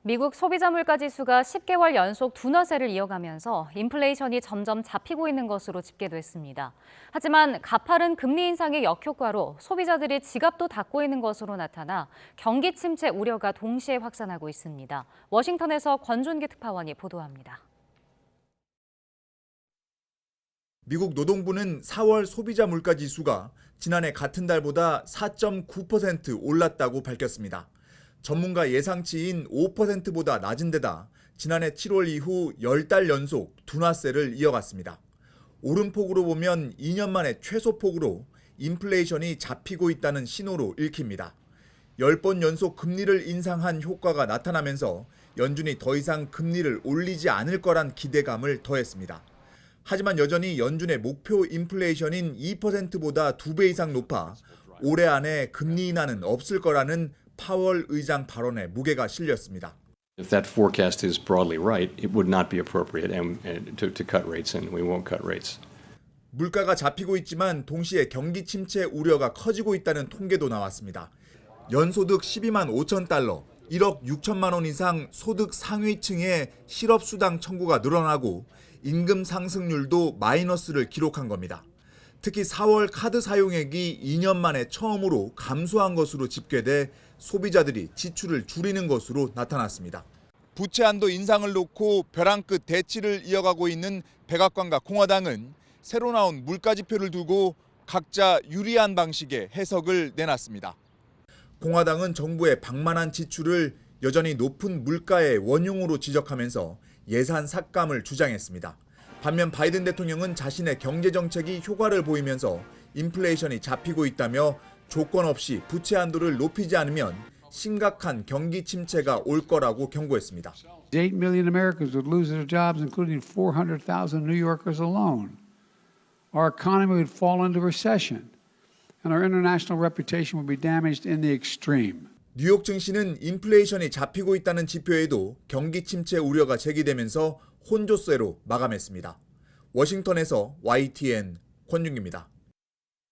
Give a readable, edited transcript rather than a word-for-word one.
미국 소비자 물가 지수가 10개월 연속 둔화세를 이어가면서 인플레이션이 점점 잡히고 있는 것으로 집계됐습니다. 하지만 가파른 금리 인상의 역효과로 소비자들이 지갑도 닫고 있는 것으로 나타나 경기 침체 우려가 동시에 확산하고 있습니다. 워싱턴에서 권준기 특파원이 보도합니다. 미국 노동부는 4월 소비자 물가 지수가 지난해 같은 달보다 4.9% 올랐다고 밝혔습니다. 전문가 예상치인 5%보다 낮은 데다 지난해 7월 이후 10달 연속 둔화세를 이어갔습니다. 오름폭으로 보면 2년 만에 최소폭으로 인플레이션이 잡히고 있다는 신호로 읽힙니다. 10번 연속 금리를 인상한 효과가 나타나면서 연준이 더 이상 금리를 올리지 않을 거란 기대감을 더했습니다. 하지만 여전히 연준의 목표 인플레이션인 2%보다 2배 이상 높아 올해 안에 금리 인하는 없을 거라는 파월 의장 발언에 무게가 실렸습니다. If that forecast is broadly right, it would not be appropriate to cut rates, and we won't cut rates. 물가가 잡히고 있지만 동시에 경기 침체 우려가 커지고 있다는 통계도 나왔습니다. 연소득 12만 5천 달러, 1억 6천만 원 이상 소득 상위층의 실업수당 청구가 늘어나고 임금 상승률도 마이너스를 기록한 겁니다. 특히 4월 카드 사용액이 2년 만에 처음으로 감소한 것으로 집계돼 소비자들이 지출을 줄이는 것으로 나타났습니다. 부채 한도 인상을 놓고 벼랑 끝 대치를 이어가고 있는 백악관과 공화당은 새로 나온 물가 지표를 두고 각자 유리한 방식의 해석을 내놨습니다. 공화당은 정부의 방만한 지출을 여전히 높은 물가의 원흉으로 지적하면서 예산 삭감을 주장했습니다. 반면 바이든 대통령은 자신의 경제 정책이 효과를 보이면서 인플레이션이 잡히고 있다며 조건 없이 부채 한도를 높이지 않으면 심각한 경기 침체가 올 거라고 경고했습니다. 8 million Americans would lose their jobs, including 400,000 New Yorkers alone. Our economy would fall into recession, and our international reputation would be damaged in the extreme. 뉴욕 증시는 인플레이션이 잡히고 있다는 지표에도 경기 침체 우려가 제기되면서 혼조세로 마감했습니다. 워싱턴에서 YTN 권준기입니다.